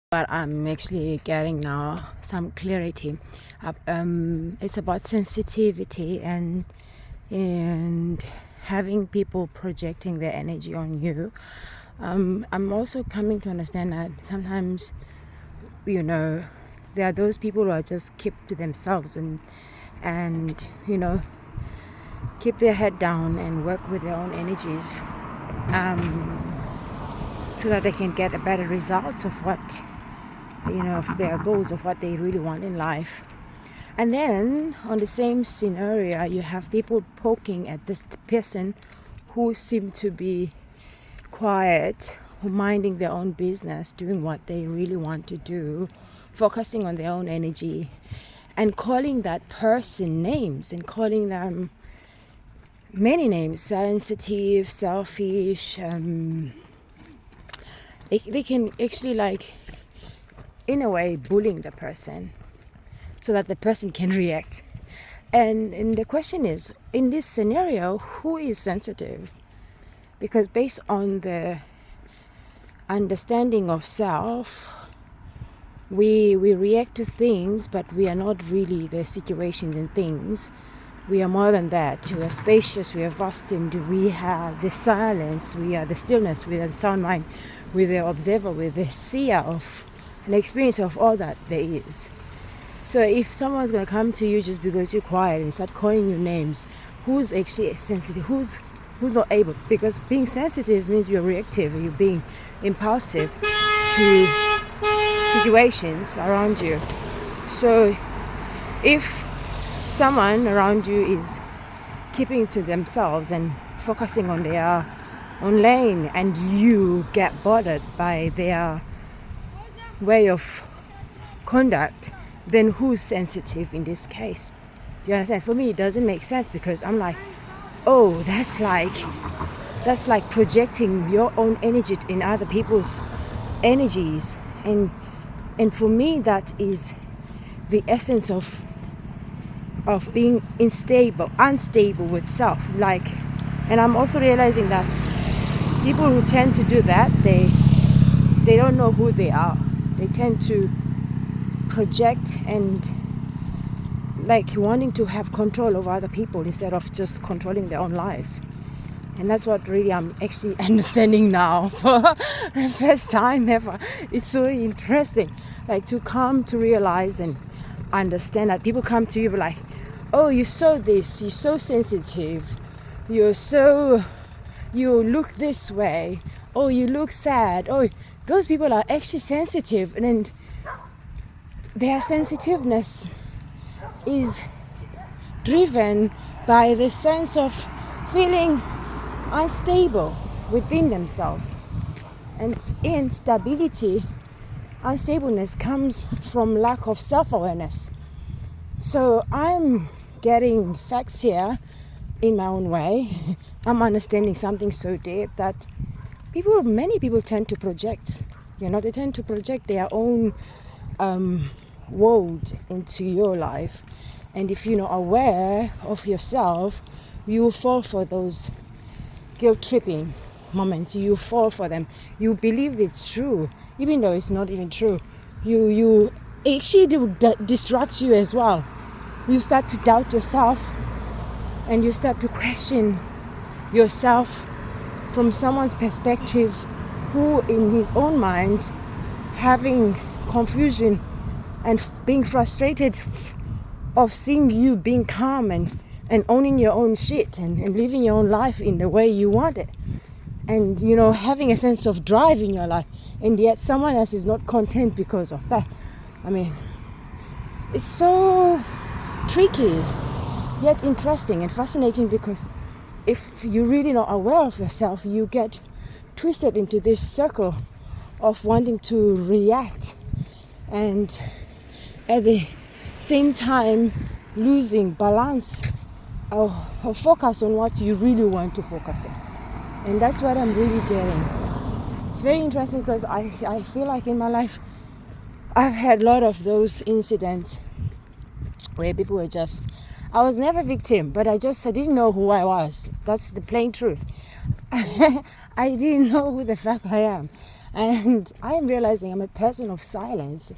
But I'm actually getting now some clarity. It's about sensitivity and having people projecting their energy on you. I'm also coming to understand that sometimes, there are those people who are just keep to themselves and keep their head down and work with their own energies, so that they can get a better results of what, of their goals, of what they really want in life. And then on the same scenario, you have people poking at this person who seem to be quiet, who minding their own business, doing what they really want to do, focusing on their own energy, and calling that person names and calling them many names: sensitive, selfish. They can actually, in a way, bullying the person so that the person can react. And the question is, in this scenario, who is sensitive? Because based on the understanding of self, we react to things, but we are not really the situations and things. We are more than that. We are spacious, we are vast, and we have the silence, we are the stillness, we are the sound mind, we're the observer, we're the seer of an experience of all that there is. So if someone's going to come to you just because you're quiet and start calling you names, who's actually sensitive? Who's not able? Because being sensitive means you're reactive, you're being impulsive to situations around you. So if someone around you is keeping to themselves and focusing on their own lane, and you get bothered by their way of conduct, then who's sensitive in this case? Do you understand? For me, it doesn't make sense, because I'm like, oh, that's like projecting your own energy in other people's energies, and for me, that is the essence of being unstable with self. And I'm also realizing that people who tend to do that, they don't know who they are. They tend to project and wanting to have control over other people instead of just controlling their own lives. And that's what really I'm actually understanding now for the first time ever. It's so interesting, to come to realize and understand that people come to you like, oh, you're so this, you're so sensitive, you look this way, oh, you look sad, oh, those people are actually sensitive, and their sensitiveness is driven by the sense of feeling unstable within themselves. And instability, unstableness comes from lack of self-awareness. So I'm getting facts here in my own way. I'm understanding something so deep that many people tend to project. They tend to project their own world into your life. And if you're not aware of yourself, you will fall for those guilt-tripping moments. You fall for them. You believe it's true, even though it's not even true. You actually do distract you as well. You start to doubt yourself, and you start to question yourself from someone's perspective, who in his own mind having confusion and being frustrated of seeing you being calm and owning your own shit and living your own life in the way you want it, and having a sense of drive in your life, and yet someone else is not content because of that. I mean, it's so tricky yet interesting and fascinating, because if you're really not aware of yourself, you get twisted into this circle of wanting to react, and at the same time losing balance or focus on what you really want to focus on. And that's what I'm really getting. It's very interesting, because I feel like in my life I've had a lot of those incidents where people were I was never a victim, but I didn't know who I was. That's the plain truth. I didn't know who the fuck I am. And I am realizing I'm a person of silence.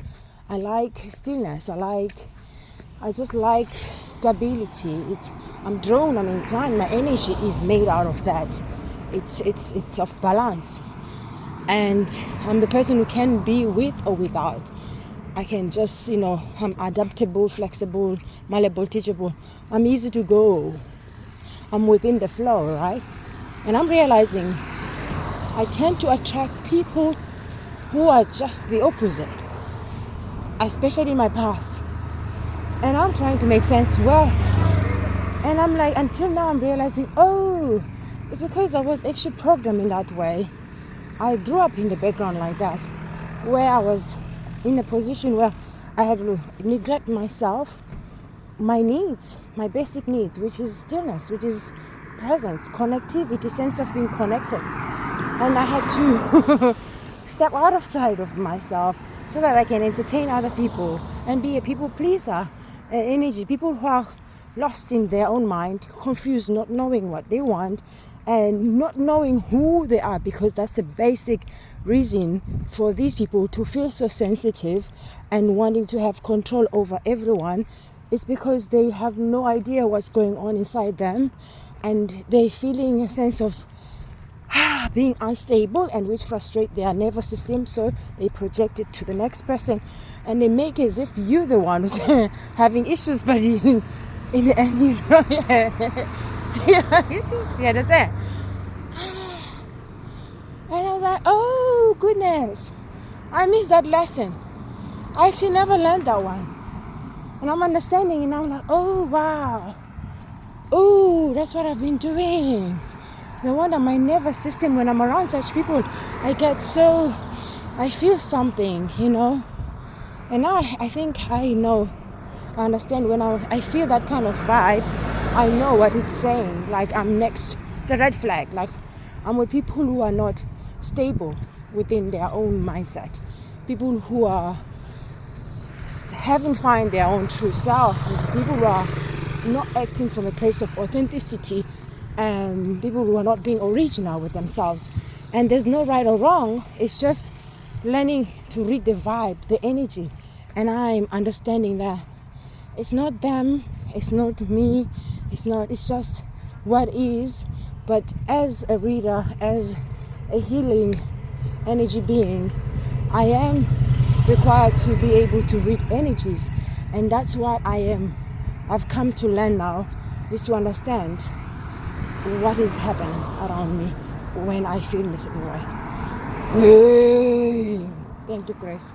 I like stillness. I just like stability. I'm drawn, I'm inclined. My energy is made out of that. It's of balance. And I'm the person who can be with or without. I can just, I'm adaptable, flexible, malleable, teachable. I'm easy to go. I'm within the flow, right? And I'm realizing I tend to attract people who are just the opposite, especially in my past. And I'm trying to make sense. Well, and I'm like, until now I'm realizing, oh, it's because I was actually programmed in that way. I grew up in the background like that, where I was in a position where I had to neglect myself, my needs, my basic needs, which is stillness, which is presence, connectivity, sense of being connected. And I had to step out of sight of myself so that I can entertain other people and be a people pleaser. Energy, people who are lost in their own mind, confused, not knowing what they want and not knowing who they are, because that's a basic reason for these people to feel so sensitive and wanting to have control over everyone. It's because they have no idea what's going on inside them, and they're feeling a sense of being unstable, and which frustrate their nervous system, so they project it to the next person and they make as if you're the one who's having issues, but in the end, you understand? And I was like, oh goodness, I missed that lesson. I actually never learned that one, and I'm understanding, and I'm like, oh wow, oh, that's what I've been doing. No wonder my nervous system, when I'm around such people, I feel something, And now I think I know, I understand when I feel that kind of vibe, I know what it's saying. Like I'm next, it's a red flag. Like I'm with people who are not stable within their own mindset. People who haven't found their own true self. People who are not acting from a place of authenticity. People who are not being original with themselves. And there's no right or wrong. It's just learning to read the vibe, the energy. And I'm understanding that it's not them, it's not me, it's just what is. But as a reader, as a healing energy being, I am required to be able to read energies. And that's what I've come to learn now, is to understand what is happening around me when I feel a certain way. Thank you, Grace.